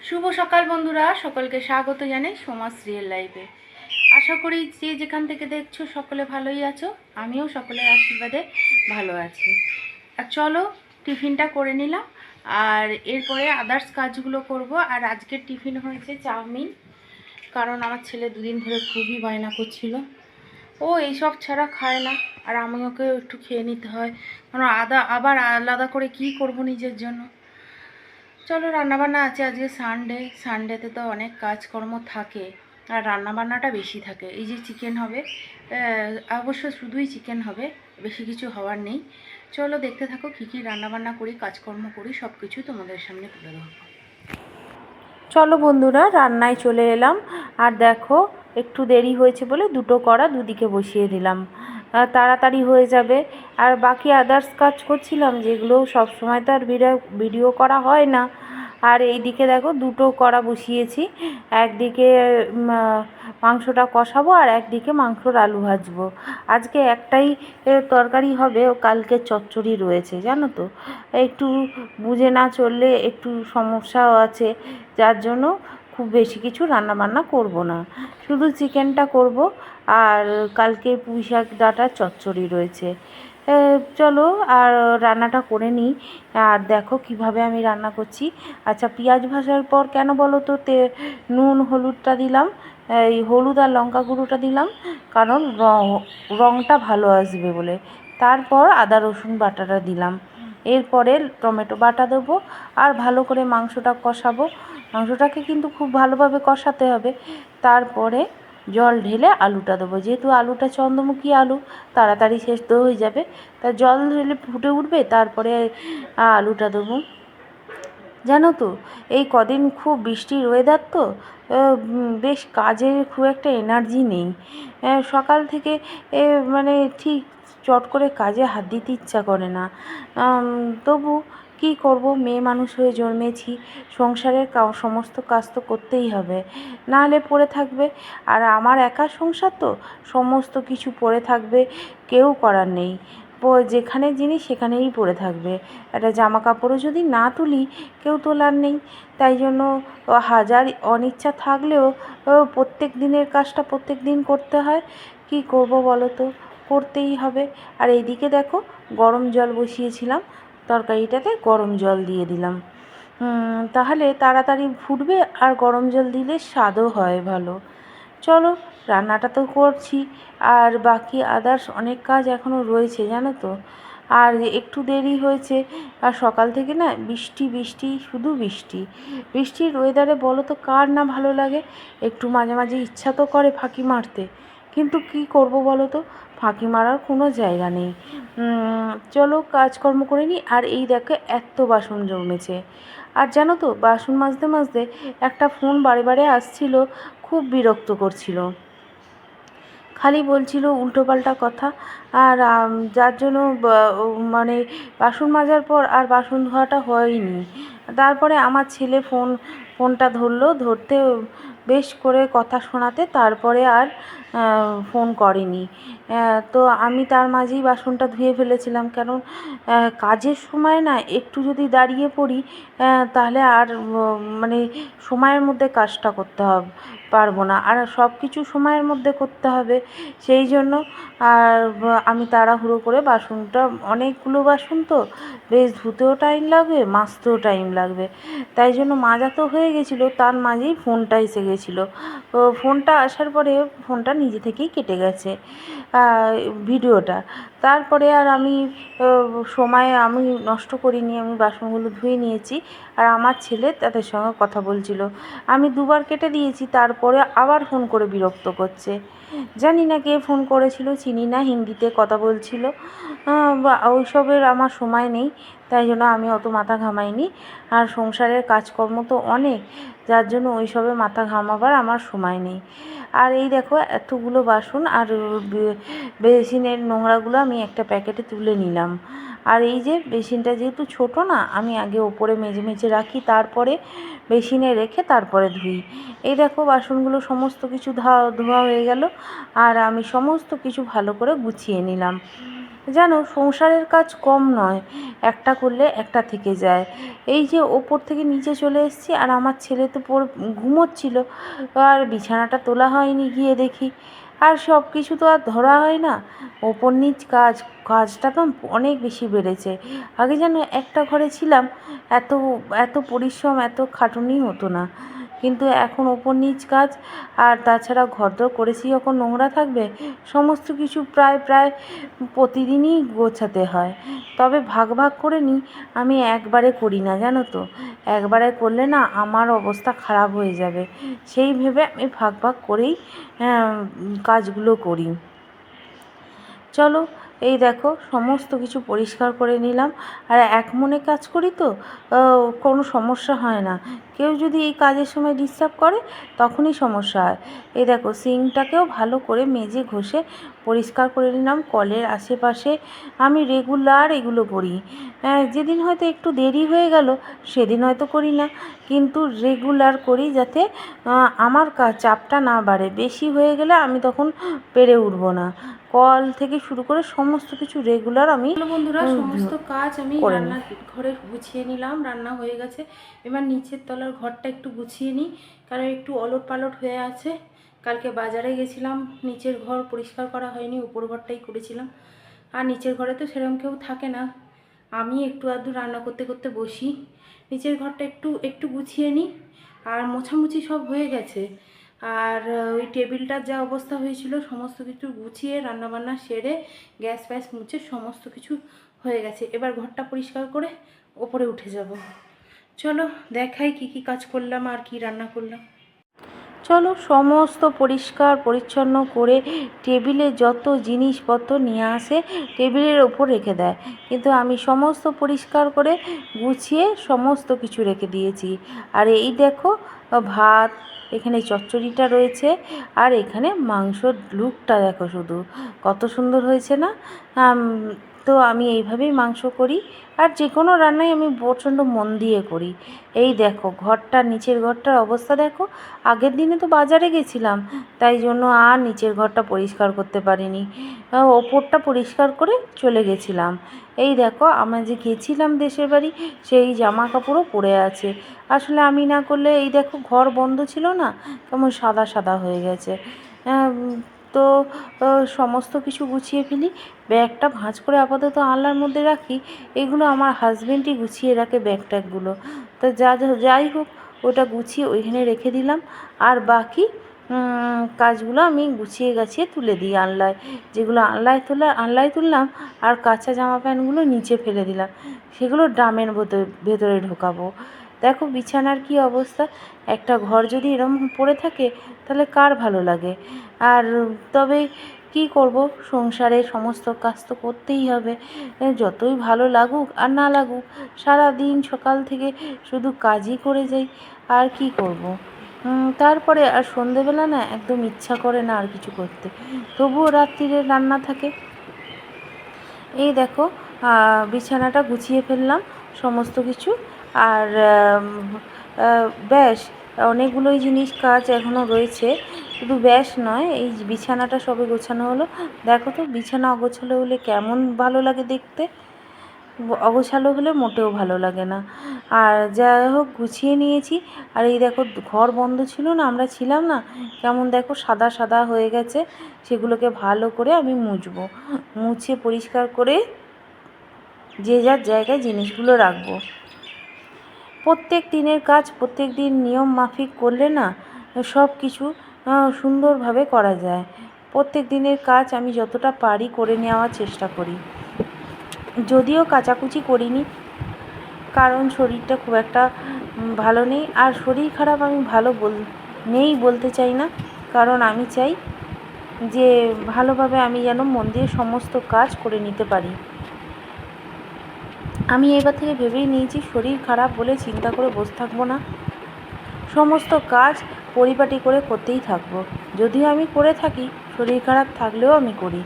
শুভ সকাল বন্ধুরা, সকলকে স্বাগত জানাই সমাজ রিয়েল লাইফে। আশা করি যে যেখান থেকে দেখছো সকলে ভালোই আছো, আমিও সকলের আশীর্বাদে ভালো আছি। আর চলো টিফিনটা করে নিলাম, আর এরপরে আদার্স কাজগুলো করব। আর আজকের টিফিন হয়েছে চাউমিন, কারণ আমার ছেলে দুদিন ধরে খুবই বায়না করছিল। ও এইসব ছাড়া খায় না, আর আমাকে একটু খেয়ে নিতে হয়, কারণ আবার আলাদা করে কি করব নিজের জন্য। চলো, রান্নাবান্না আছে, আজকে সানডেতে তো অনেক কাজকর্ম থাকে, আর রান্নাবান্নাটা বেশি থাকে। এই যে চিকেন হবে, অবশ্য শুধুই চিকেন হবে, বেশি কিছু হওয়ার নেই। চলো দেখতে থাকো কী কী রান্নাবান্না করি, কাজকর্ম করি, সব কিছু তোমাদের সামনে তুলে ধরবো। চলো বন্ধুরা, রান্নায় চলে এলাম। আর দেখো, একটু দেরি হয়েছে বলে দুটো কড়া দুদিকে বসিয়ে দিলাম, তাড়াতাড়ি হয়ে যাবে। আর বাকি আদার্স কাজ করছিলাম, যেগুলো সব সময় তো আর ভিডিও করা হয় না। আর এইদিকে দেখো দুটো কড়া বসিয়েছি, একদিকে মাংসটা কষাবো আর একদিকে মাংসর আলু ভাজবো। আজকে একটাই তরকারি হবে, ও কালকে চচ্চড়ি রয়েছে জানো তো। একটু বুঝে না চললে একটু সমস্যাও আছে, যার জন্য খুব বেশি কিছু রান্নাবান্না করব না, শুধু চিকেনটা করব। আর কালকে পুঁই শাক ডাঁটার চচ্চড়ি রয়েছে। চলো আর রান্নাটা করে নিই। আর দেখো কিভাবে আমি রান্না করছি। আচ্ছা, পেঁয়াজ ভাজার পর কেন বলো তো নুন হলুদটা দিলাম, এই হলুদ আর লঙ্কা গুঁড়োটা দিলাম, কারণ রঙটা ভালো আসবে বলে। তারপর আদা রসুন বাটাটা দিলাম, এরপরে টমেটো বাটা দেবো, আর ভালো করে মাংসটা কষাবো। মাংসটাকে কিন্তু খুব ভালোভাবে কষাতে হবে। তারপরে জল ঢেলে আলুটা দেবো, যেহেতু আলুটা চন্দ্রমুখী আলু, তাড়াতাড়ি সেদ্ধ হয়ে যাবে। তা জল ঢেলে ফুটে উঠবে, তারপরে আলুটা দেবো। জানো তো, এই কদিন খুব বৃষ্টির ওয়েদার তো, বেশ কাজের খুব একটা এনার্জি নেই। সকাল থেকে মানে ঠিক চট করে কাজে হাত দিতে ইচ্ছা করে না। তবু কী করব, মেয়ে মানুষ হয়ে জন্মেছি, সংসারের সমস্ত কাজ তো করতেই হবে, নাহলে পড়ে থাকবে। আর আমার একা সংসার তো, সমস্ত কিছু পড়ে থাকবে, কেউ করার নেই। যেখানে জিনিস সেখানেই পড়ে থাকবে। একটা জামা কাপড়ও যদি না তুলি, কেউ তোলার নেই। তাই জন্য হাজার অনিচ্ছা থাকলেও প্রত্যেক দিনের কাজটা প্রত্যেক দিন করতে হয়। কী করব বলো তো, করতেই হবে। আর এইদিকে দেখো, গরম জল বসিয়েছিলাম, তরকারিটাতে গরম জল দিয়ে দিলাম, তাহলে তাড়াতাড়ি ফুটবে, আর গরম জল দিলে স্বাদও হয় ভালো। চলো, রান্নাটা তো করছি, আর বাকি আদার্স অনেক কাজ এখনও রয়েছে জানো তো। আর একটু দেরি হয়েছে, আর সকাল থেকে না বৃষ্টি বৃষ্টি, শুধু বৃষ্টি। বৃষ্টির ওয়েদারে বলো তো কার না ভালো লাগে। একটু মাঝে মাঝে ইচ্ছা তো করে ফাঁকি মারতে, কিন্তু কি করব বলো তো, ফাঁকি মারার কোনো জায়গা নেই। চলো কাজকর্ম করে নিই। আর এই দেখো, এত বাসন জমেছে। আর জানো তো, বাসন মাজতে মাজতে একটা ফোন বারে বারে আসছিল, খুব বিরক্ত করছিল, খালি বলছিল উল্টোপাল্টা কথা। আর যার জন্য মানে বাসন মাজার পর আর বাসন ধোয়াটা হয়নি। তারপরে আমার ছেলে ফোনটা ধরলো, ধরতে বেশ করে কথা শোনাতে তারপরে আর ফোন করেনি। তো আমি তার মাঝেই বাসনটা ধুয়ে ফেলেছিলাম, কারণ কাজের সময় না একটু যদি দাঁড়িয়ে পড়ি, তাহলে আর মানে সময়ের মধ্যে কাজটা করতে পারবো না, আর সব কিছু সময়ের মধ্যে করতে হবে। সেই জন্য আর আমি তাড়াহুড়ো করে বাসনটা, অনেকগুলো বাসন তো, বেশ ধুতেও টাইম লাগবে, মাজতেও টাইম লাগবে। তাই জন্য মাজা তো হয়ে গেছিলো, তার মাঝেই ফোনটা এসে গেছিলো। তো ফোনটা আসার পরে ফোনটা নিজে থেকেই কেটে গেছে ভিডিওটা। তারপরে আর আমি সময় আমি নষ্ট করিনি, আমি বাসনগুলো ধুয়ে নিয়েছি। আর আমার ছেলে তাদের সঙ্গে কথা বলছিল, আমি দুবার কেটে দিয়েছি, তারপরে আবার ফোন করে বিরক্ত করছে। জানি না কে ফোন করেছিল, চিনি না, হিন্দিতে কথা বলছিল। ওইসবের আমার সময় নেই, তাই জন্য আমি অত মাথা ঘামাইনি। আর সংসারের কাজকর্ম তো অনেক, যার জন্য ওইসবে মাথা ঘামাবার আমার সময় নেই। আর এই দেখো, এতগুলো বাসন, আর বেসিনের নোংরাগুলো আমি একটা প্যাকেটে তুলে নিলাম। আর এই যে বেসিনটা যেহেতু ছোটো না, আমি আগে ওপরে মেজে মেজে রাখি, তারপরে বেসিনে রেখে তারপরে ধুই। এই দেখো, বাসনগুলো সমস্ত কিছু ধোয়া হয়ে গেল, আর আমি সমস্ত কিছু ভালো করে গুছিয়ে নিলাম। জানো সংসারের কাজ কম নয়, একটা করলে একটা থেকে যায়। এই যে ওপর থেকে নিচে চলে এসেছি, আর আমার ছেলে তো ঘুমোচ্ছিল, আর বিছানাটা তোলা হয়নি, গিয়ে দেখি আর সব কিছু তো আর ধরা হয় না, ওপর নিচ কাজটা তো অনেক বেশি বেড়েছে। আগে যেন একটা ঘরে ছিলাম, এত এত পরিশ্রম এত খাটুনি হতো না, কিন্তু এখন ওপর নিচ কাজ। আর তাছাড়া ঘরদোর করেছি যখন নোংরা থাকবে, সমস্ত কিছু প্রায় প্রায় প্রতিদিনই গোছাতে হয়। তবে ভাগ ভাগ করে নিই, আমি একবারে করি না জানো তো, একবারে করলে না আমার অবস্থা খারাপ হয়ে যাবে, সেই ভেবে আমি ভাগ ভাগ করেই কাজগুলো করি। চলো, এই দেখো সমস্ত কিছু পরিষ্কার করে নিলাম। আর এক মনে কাজ করি তো কোনো সমস্যা হয় না। কেউ যদি এই কাজের সময় ডিস্টার্ব করে তখনই সমস্যা হয়। এই দেখো সিঙ্কটাকেও ভালো করে মেজে ঘষে পরিষ্কার করে নিলাম। কলের আশেপাশে আমি রেগুলার এগুলো করি। যেদিন হয়তো একটু দেরি হয়ে গেল সেদিন হয়তো করি না, কিন্তু রেগুলার করি, যাতে আমার চাপটা না বাড়ে। বেশি হয়ে গেলে আমি তখন পেরে উঠবো না। কল থেকে শুরু করে সমস্ত কিছু রেগুলার আমি বন্ধুরা সমস্ত কাজ আমি রান্নার ঘরে গুছিয়ে নিলাম। রান্না হয়ে গেছে, এবার নিচের তলার ঘরটা একটু গুছিয়ে নিই, কারণ একটু ওলট পালট হয়ে আছে। কালকে বাজারে গেছিলাম, নিচের ঘর পরিষ্কার করা হয়নি, উপর ঘরটাই করেছিলাম। আর নিচের ঘরে তো সেরকম কেউ থাকে না, আমি একটু আধটু রান্না করতে করতে বসি। নিচের ঘরটা একটু একটু গুছিয়ে নিই। আর মোছামুছি সব হয়ে গেছে। আর ওই টেবিলটার যা অবস্থা হয়েছিল সমস্ত কিছু গুছিয়ে রান্নাবান্না সেরে গ্যাস ফ্যাস মুছে সমস্ত কিছু হয়ে গেছে। এবার ঘরটা পরিষ্কার করে ওপরে উঠে যাব। চলো দেখাই কি কি কাজ করলাম আর কি রান্না করলাম। চলো, সমস্ত পরিষ্কার পরিচ্ছন্ন করে টেবিলে যত জিনিসপত্র নিয়ে আসে টেবিলের ওপর রেখে দেয়, কিন্তু আমি সমস্ত পরিষ্কার করে গুছিয়ে সমস্ত কিছু রেখে দিয়েছি। আর এই দেখো ভাত, এখানে চচ্চড়িটা রয়েছে, আর এখানে মাংসর লুকটা দেখো শুধু কত সুন্দর হয়েছে না। তো আমি এইভাবেই মাংস করি, আর যে কোনো রান্নাই আমি প্রচণ্ড মন দিয়ে করি। এই দেখো ঘরটা, নিচের ঘরটার অবস্থা দেখো। আগের দিনে তো বাজারে গেছিলাম, তাই জন্য আর নিচের ঘরটা পরিষ্কার করতে পারিনি, ওপরটা পরিষ্কার করে চলে গেছিলাম। এই দেখো আমরা যে গেছিলাম দেশের বাড়ি, সেই জামা কাপড়ও পরে আছে। আসলে আমি না করলে, এই দেখো ঘর বন্ধ ছিল না, কেমন সাদা সাদা হয়ে গেছে। তো সমস্ত কিছু গুছিয়ে ফেলি, ব্যাগটা ভাঁজ করে আপাতত আলনার মধ্যে রাখি। এগুলো আমার হাজবেন্ডই গুছিয়ে রাখে ব্যাগ ট্যাগগুলো। তো যাই হোক, ওটা গুছিয়ে ওইখানে রেখে দিলাম। আর বাকি কাজগুলো আমি গুছিয়ে গাছিয়ে তুলে দিই আলনায়। যেগুলো আলনায় তুললাম, আর কাঁচা জামা প্যান্টগুলো নিচে ফেলে দিলাম, সেগুলো ড্রামের ভেতরে ঢোকাবো। দেখো বিছানার কি অবস্থা, একটা ঘর যদি এরকম পড়ে থাকে তাহলে কার ভালো লাগে। আর তবে কি করব, সংসারে সমস্ত কাজ তো করতেই হবে, যতই ভালো লাগুক আর না লাগুক, সারা দিন সকাল থেকে শুধু কাজই করে যাই, আর কি করব। তারপরে আর সন্ধেবেলা না একদম ইচ্ছা করে না আর কিছু করতে, তবুও রাত্রিরে রান্না থাকে। এই দেখো বিছানাটা গুছিয়ে ফেললাম সমস্ত কিছু। আর ব্যাস, অনেকগুলোই জিনিস কাজ এখনও রয়েছে, শুধু ব্যাস নয়, এই বিছানাটা সবে গোছানো হলো। দেখো তো বিছানা অগোছালো হলে কেমন ভালো লাগে দেখতে, অগোছালো হলে মোটেও ভালো লাগে না। আর যাই হোক গুছিয়ে নিয়েছি। আর এই দেখো ঘর বন্ধ ছিল না, আমরা ছিলাম না, কেমন দেখো সাদা সাদা হয়ে গেছে, সেগুলোকে ভালো করে আমি মুছবো, মুছে পরিষ্কার করে যে যার জায়গায় জিনিসগুলো রাখবো। প্রত্যেক দিনের কাজ প্রত্যেক দিন নিয়ম মাফিক করলে না সব কিছু সুন্দরভাবে করা যায়। প্রত্যেক দিনের কাজ আমি যতটা পারি করে নেওয়ার চেষ্টা করি, যদিও কাচাকুচি করিনি, কারণ শরীরটা খুব একটা ভালো নেই। আর শরীর খারাপ আমি ভালো নেই বলতে চাই না, কারণ আমি চাই যে ভালোভাবে আমি যেন মন দিয়ে সমস্ত কাজ করে নিতে পারি। আমি এবার থেকে ভেবেই নিয়েছি শরীর খারাপ বলে চিন্তা করে বসে থাকবো না, সমস্ত কাজ পরিপাটি করে করতেই থাকবো। যদিও আমি করে থাকি, শরীর খারাপ থাকলেও আমি করি।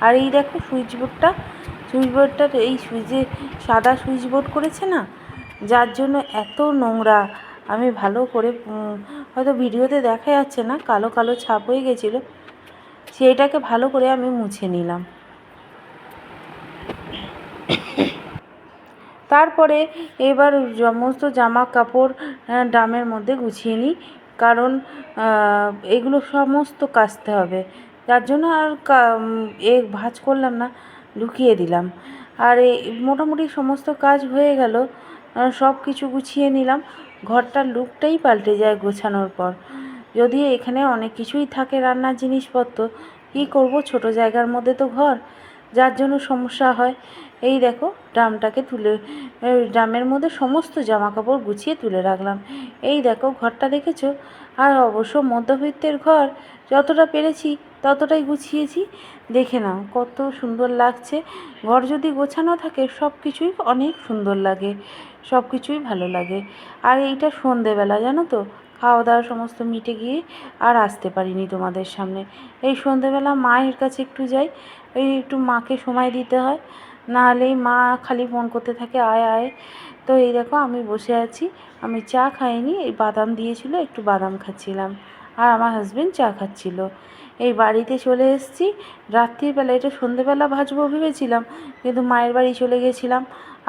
আর এই দেখো সুইচ বোর্ডটার এই সুইচে সাদা সুইচ বোর্ড করেছে না, যার জন্য এত নোংরা। আমি ভালো করে হয়তো ভিডিওতে দেখা যাচ্ছে না, কালো কালো ছাপ হয়ে গেছিলো, সেইটাকে ভালো করে আমি মুছে নিলাম। তারপরে এবার সমস্ত জামা কাপড় ড্রামের মধ্যে গুছিয়ে নিই, কারণ এগুলো সমস্ত কাচতে হবে। যার জন্য আর ভাঁজ করলাম না, ঢুকিয়ে দিলাম। আর মোটামুটি সমস্ত কাজ হয়ে গেল, সব কিছু গুছিয়ে নিলাম। ঘরটার লুকটাই পাল্টে যায় গোছানোর পর। যদিও এখানে অনেক কিছুই থাকে, রান্নার জিনিসপত্র, কী করব, ছোট জায়গার মধ্যে তো ঘর, যার জন্য সমস্যা হয়। এই দেখো ড্রামটাকে ড্রামের মধ্যে সমস্ত জামাকাপড় গুছিয়ে তুলে রাখলাম। এই দেখো ঘরটা দেখেছো? আর অবশ্য মধ্যবিত্তের ঘর, যতটা পেরেছি ততটাই গুছিয়েছি। দেখে নাও কত সুন্দর লাগছে। ঘর যদি গোছানো থাকে সব কিছুই অনেক সুন্দর লাগে, সব কিছুই ভালো লাগে। আর এইটা সন্ধেবেলা, জানো তো, খাওয়া দাওয়া সমস্ত মিটে গিয়ে আর আসতে পারিনি তোমাদের সামনে। এই সন্ধেবেলা মায়ের কাছে একটু যাই, একটু মাকে সময় দিতে হয়, নাহলেই মা খালি ফোন করতে থাকে, আয় আয়। তো এই দেখো আমি বসে আছি, আমি চা খাইনি, এই বাদাম দিয়েছিল, একটু বাদাম খাচ্ছিলাম, আর আমার হাজবেন্ড চা খাচ্ছিল। এই বাড়িতে চলে এসেছি রাত্রিবেলা, এটা সন্ধেবেলা ভাজবো ভেবেছিলাম, কিন্তু মায়ের বাড়ি চলে গেছিলাম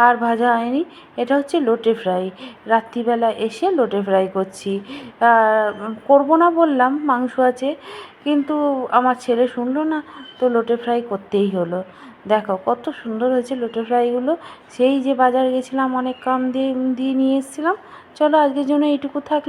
আর ভাজা হয়নি। এটা হচ্ছে লোটে ফ্রাই, রাত্রিবেলা এসে লোটে ফ্রাই করছি। করব না বললাম, মাংস আছে, কিন্তু আমার ছেলে শুনলো না, তো লোটে ফ্রাই করতেই হলো। দেখো কত সুন্দর হয়েছে লোটে ফ্রাইগুলো। সেই যে বাজার গেছিলাম, অনেক কম দিয়ে নিয়ে এসেছিলাম। চলো আজকের জন্য এইটুকু থাকলো।